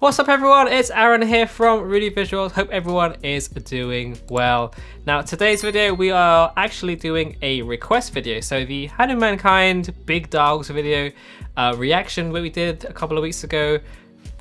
What's up everyone, it's Aaron here from Rudy Visuals. Hope everyone is doing well. Now today's video we are actually doing a request video. So the Hanumankind Big Dogs video reaction that we did a couple of weeks ago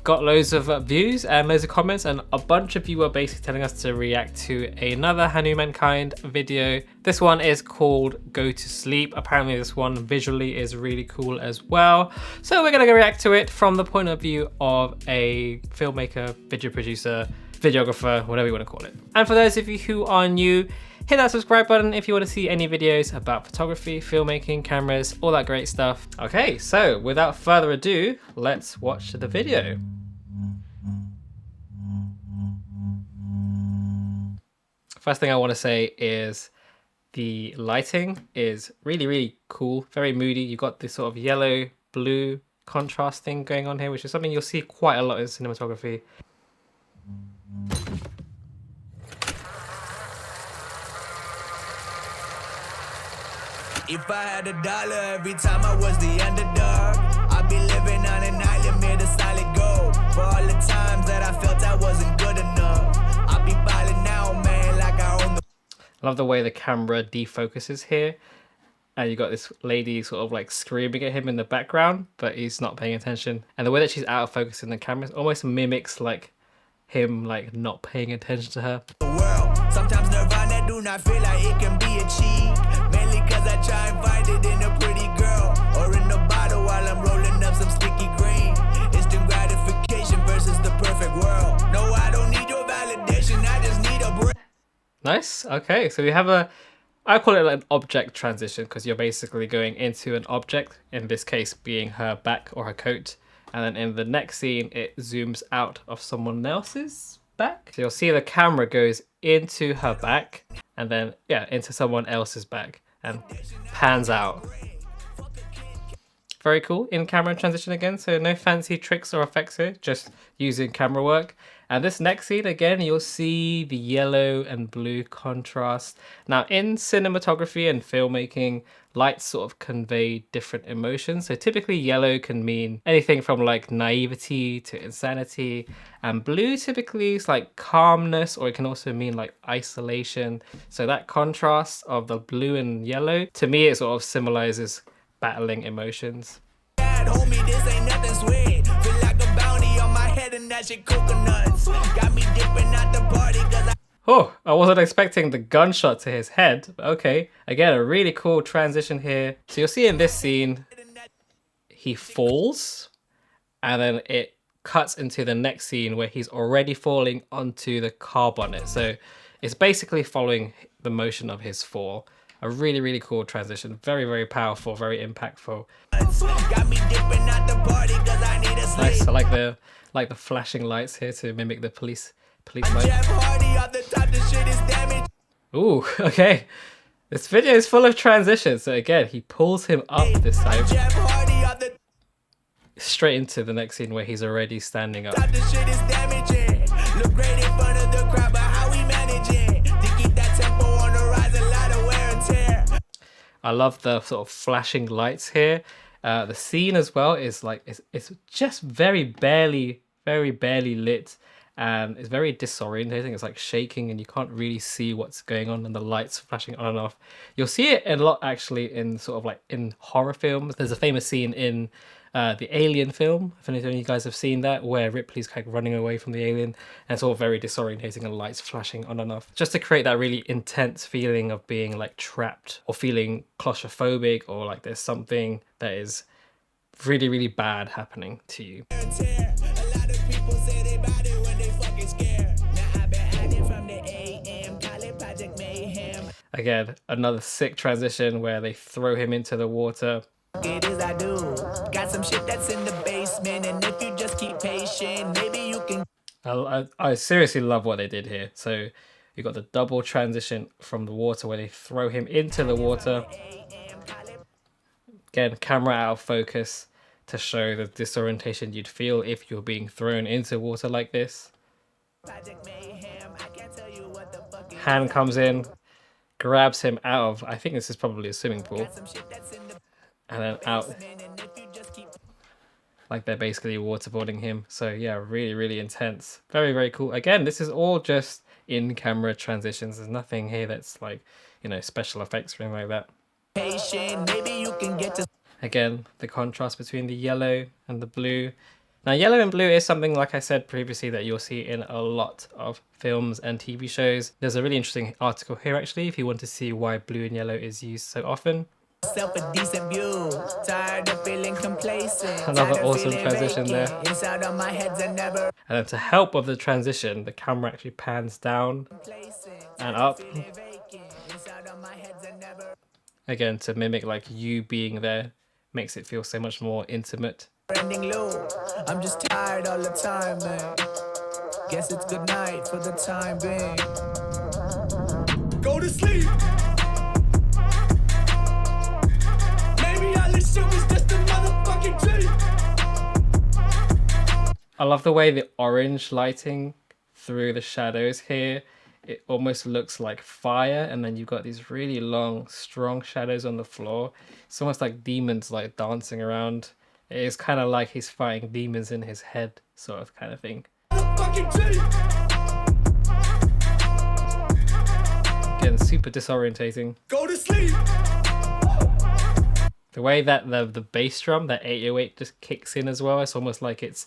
got loads of views and loads of comments, and a bunch of you were basically telling us to react to another Hanumankind video. This one is called Go to Sleep. Apparently this one visually is really cool as well. So we're gonna go react to it from the point of view of a filmmaker, video producer, videographer, whatever you want to call it. And for those of you who are new, hit that subscribe button if you want to see any videos about photography, filmmaking, cameras, all that great stuff. Okay, so without further ado, let's watch the video. First thing I want to say is the lighting is really cool, very moody. You've got this sort of yellow, blue contrast thing going on here, which is something you'll see quite a lot in cinematography. If I had $1 every time I was the underdog, I'd be living on an island made of solid gold. For all the times that I felt I wasn't good enough, I'd be balling now, man, like I own the... I love the way the camera defocuses here. And you got this lady sort of like screaming at him in the background, but he's not paying attention. And the way that she's out of focus in the camera almost mimics like him like not paying attention to her. world. Sometimes Nirvana do not feel like it can be achieved, mainly cause I try and find it in a pretty girl or in a bottle while I'm rolling up some sticky green. Instant gratification versus the perfect world. No, I don't need your validation, I just need a break. Nice. Okay, so we have I call it like an object transition because you're basically going into an object, in this case being her back or her coat, and then in the next scene it zooms out of someone else's back. So you'll see the camera goes into her back and then into someone else's back and pans out. Very cool in camera transition again, so no fancy tricks or effects here, just using camera work. And this next scene again, you'll see the yellow and blue contrast. Now in cinematography and filmmaking, lights sort of convey different emotions. So typically yellow can mean anything from like naivety to insanity, and blue typically is like calmness, or it can also mean like isolation. So that contrast of the blue and yellow, to me it sort of symbolizes battling emotions. Homie, this ain't nothing sweet. Feel like a bounty on my head and that shit coconuts. Got me dipping at the party cause Oh, I wasn't expecting the gunshot to his head, but okay. Again, a really cool transition here. So you'll see in this scene, he falls, and then it cuts into the next scene where he's already falling onto the car bonnet. So it's basically following the motion of his fall. A really cool transition. Very powerful, very impactful. got me dipping at the party cause I need a sleep. Nice. I like the flashing lights here to mimic the police lights. Jeff Hardy on the top, the shit is damaged. Ooh, okay. This video is full of transitions. So again, he pulls him up this time, Jeff Hardy on the straight into the next scene where he's already standing up. top, the shit is damaging. Look great in front of the crowd, but how we managing to keep that tempo on the rise? A lot of wear and tear. I love the sort of flashing lights here. The scene as well is like it's just very barely lit, and it's very disorientating. It's like shaking and you can't really see what's going on, and the lights flashing on and off. You'll see it a lot actually in sort of like in horror films. There's a famous scene in the Alien film, if any of you guys have seen that, where Ripley's kind of running away from the alien, and it's all very disorientating and lights flashing on and off, just to create that really intense feeling of being like trapped or feeling claustrophobic, or like there's something that is really bad happening to you. A lot of people say they bout it when they fucking scared. Now I've been hiding from the AM, call it Project Mayhem. Again, another sick transition where they throw him into the water. It is I do. Got some shit that's in the basement, and if you just keep patient, maybe you can. I seriously love what they did here. So you got the double transition from the water where they throw him into the water. Again, camera out of focus to show the disorientation you'd feel if you're being thrown into water like this. Hand comes in, grabs him out of, I think this is probably a swimming pool, and then out. like they're basically waterboarding him. So yeah, really, really intense. Very, very cool. Again, this is all just in-camera transitions. There's nothing here that's like, you know, special effects or anything like that. Maybe you can get to Again, the contrast between the yellow and the blue. Now, yellow and blue is something, like I said previously, that you'll see in a lot of films and TV shows. There's a really interesting article here, actually, if you want to see why blue and yellow is used so often. yourself a decent view. Tired of feeling complacent. Another Tired of awesome feeling transition there. vacant. Inside of my head's a never And then to help with the transition, the camera actually pans down complacent. and up. Feeling vacant. Inside of my head's a never Again, to mimic like you being there, makes it feel so much more intimate. ending loop. I'm just tired all the time, man. Guess it's good night for the time being. Go to sleep. Maybe all this shit was just a motherfucking dream. I love the way the orange lighting through the shadows here. It almost looks like fire, and then you've got these really long, strong shadows on the floor. It's almost like demons like dancing around. It is kind of like he's fighting demons in his head, sort of kind of thing. Again, super disorientating. Go to sleep. The way that the bass drum, that 808, just kicks in as well. It's almost like it's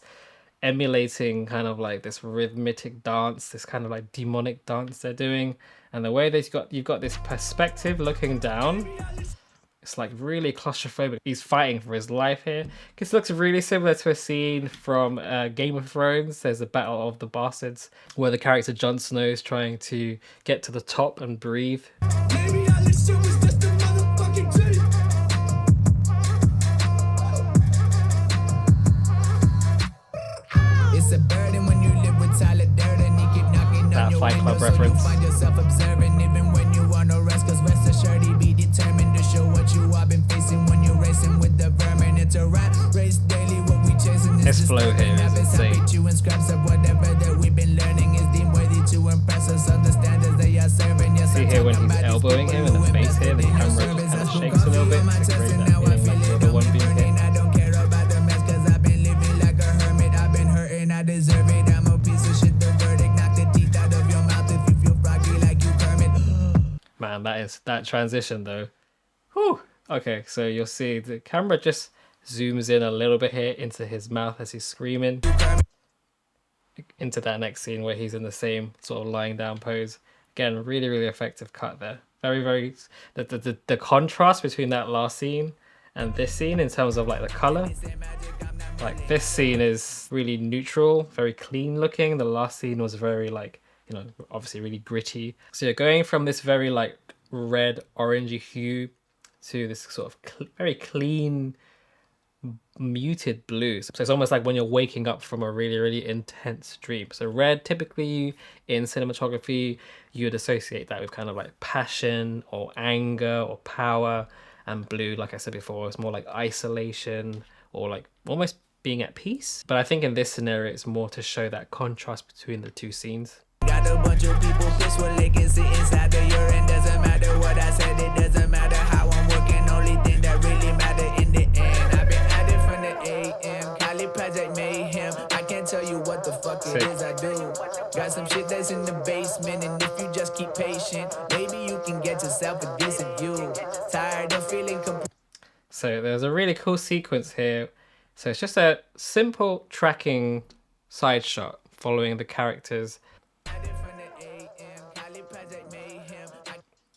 emulating kind of like this rhythmic dance, this kind of like demonic dance they're doing. And the way that you've got this perspective looking down, it's like really claustrophobic. He's fighting for his life here. This looks really similar to a scene from Game of Thrones. There's a Battle of the Bastards where the character Jon Snow is trying to get to the top and breathe. Maybe all this shit was just a motherfucking dream. It's a burden when you live with Tyler Durden. He keep knocking That on your Fight Club window, so you reference. find yourself observing even when you want no rest. Cause rest assured he be determined to show what you have been facing when you're racing with the vermin. It's a rat race daily. What we chasing is His just flow here is habits. I insane. beat you in scraps of whatever that we've been learning is deemed worthy to impress us. Understand as they are serving. Yes, See I'm here when talking he's about these elbowing him people and the who face here, the invested in your camera just service. kind of Who shakes a little coffee bit on my to chest create and that now I feeling feel like you're it the on one me being hit. burning. I don't care about the mess cause I've been living like a hermit. I've been hurting, I deserve it. I'm a piece of shit, the verdict. Knock the teeth out of your mouth if you feel froggy like you Kermit. Man, that transition though. Whew. Okay, so you'll see the camera just zooms in a little bit here into his mouth as he's screaming. Into that next scene where he's in the same sort of lying down pose. Again, really, really effective cut there. Very, very the contrast between that last scene and this scene in terms of like the color. Like this scene is really neutral, very clean looking. The last scene was very like, you know, obviously really gritty. So you're going from this very like red orangey hue to this sort of very clean muted blue. So it's almost like when you're waking up from a really, really intense dream. So red, typically in cinematography, you would associate that with kind of like passion or anger or power. And blue, like I said before, is more like isolation or like almost being at peace. But I think in this scenario, it's more to show that contrast between the two scenes. Got a bunch of people pissed when they can sit inside the urine. Doesn't matter what I said, it doesn't matter how I'm working. Only thing that really matter in the end. I've been at it from the AM. Cali Project Mayhem. I can't tell you what the fuck it is I do. Got some shit that's in the basement, and if you just keep patient, maybe you can get yourself a decent view. Tired of feeling So there's a really cool sequence here. So it's just a simple tracking side shot following the characters.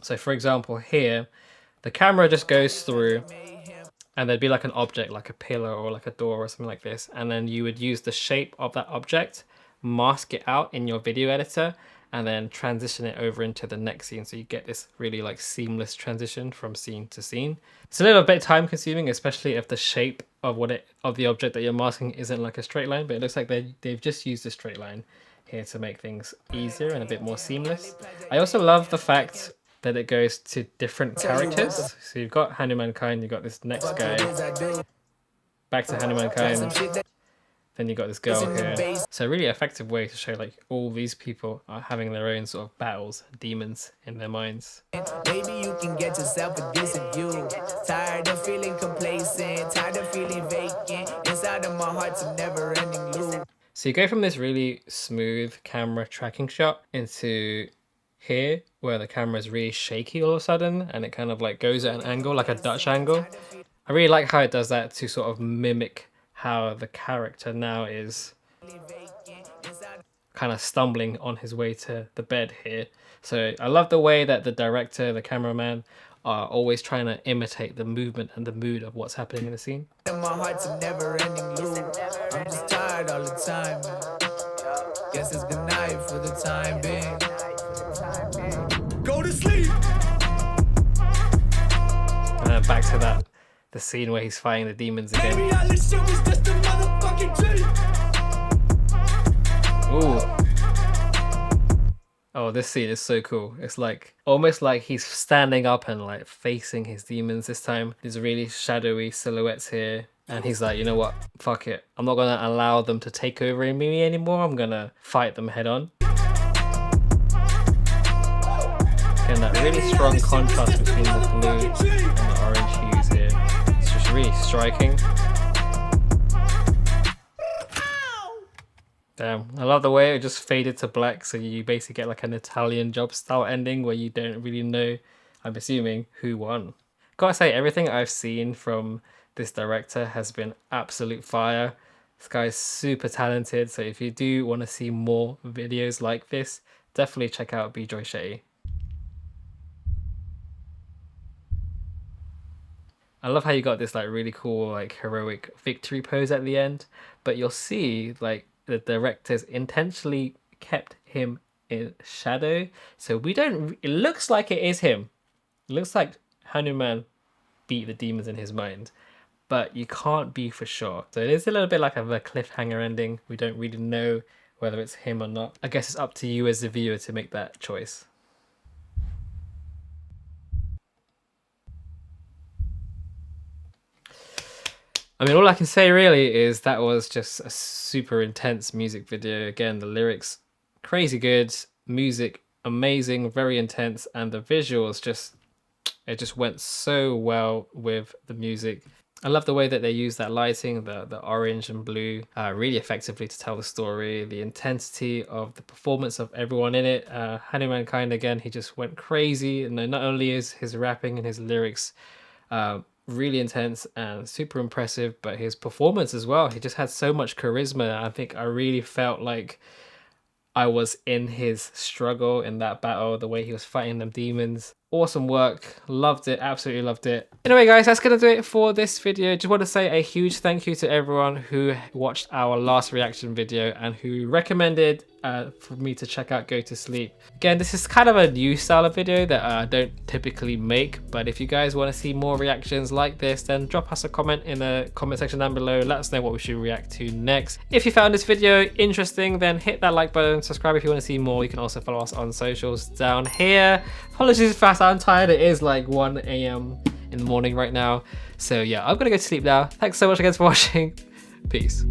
So for example here, the camera just goes through and there'd be like an object, like a pillar or like a door or something like this. And then you would use the shape of that object, mask it out in your video editor, and then transition it over into the next scene. So you get this really like seamless transition from scene to scene. It's a little bit time consuming, especially if the shape of the object that you're masking isn't like a straight line, but it looks like they've just used a straight line here to make things easier and a bit more seamless. I also love the fact that it goes to different characters. So you've got Hanumankind, you've got this next guy. Back to Hanumankind. Then you got this girl here. So a really effective way to show like all these people are having their own sort of battles, demons in their minds. Maybe you can get yourself a decent view. Tired of feeling complacent, tired of feeling vacant. Inside of my heart's a never-ending loop. So you go from this really smooth camera tracking shot into here where the camera is really shaky all of a sudden and it kind of like goes at an angle, like a Dutch angle. I really like how it does that to sort of mimic how the character now is kind of stumbling on his way to the bed here. So I love the way that the director, the cameraman are always trying to imitate the movement and the mood of what's happening in the scene. My heart's a never-ending loop. I'm just tired all the time, man. Guess it's good night for the time being. Go to sleep. And then back to that, the scene where he's fighting the demons again. Maybe all this shit was just a motherfucking dream. Ooh. Oh, this scene is so cool. It's like almost like he's standing up and like facing his demons this time. There's really shadowy silhouettes here. And he's like, you know what? Fuck it. I'm not going to allow them to take over me anymore. I'm going to fight them head on. Again, that really strong contrast between the blue and the orange hues here. It's just really striking. Damn, I love the way it just faded to black, so you basically get like an Italian Job style ending where you don't really know, I'm assuming, who won. Gotta say, everything I've seen from this director has been absolute fire. This guy's super talented, so if you do want to see more videos like this, definitely check out B-Joy Shetty. I love how you got this like really cool like heroic victory pose at the end, but you'll see like the directors intentionally kept him in shadow, so we don't, it looks like it is him. It looks like Hanuman beat the demons in his mind, but you can't be for sure. So it is a little bit like a cliffhanger ending. We don't really know whether it's him or not. I guess it's up to you as the viewer to make that choice. I mean, all I can say really is that was just a super intense music video. Again, the lyrics, crazy good, music, amazing, very intense, and the visuals just, it just went so well with the music. I love the way that they use that lighting, the orange and blue, really effectively to tell the story. The intensity of the performance of everyone in it. Hanumankind, again, he just went crazy. And not only is his rapping and his lyrics really intense and super impressive, but his performance as well. He just had so much charisma. I think I really felt like I was in his struggle in that battle, the way he was fighting them demons. Awesome work, loved it, absolutely loved it. Anyway guys, that's gonna do it for this video. Just want to say a huge thank you to everyone who watched our last reaction video and who recommended for me to check out Go to Sleep. Again, this is kind of a new style of video that I don't typically make, but if you guys want to see more reactions like this, then drop us a comment in the comment section down below. Let us know what we should react to next. If you found this video interesting, then hit that like button, subscribe if you want to see more. You can also follow us on socials down here. Apologies if I sound tired, it is like 1 AM in the morning right now. So yeah, I'm gonna go to sleep now. Thanks so much again for watching. Peace.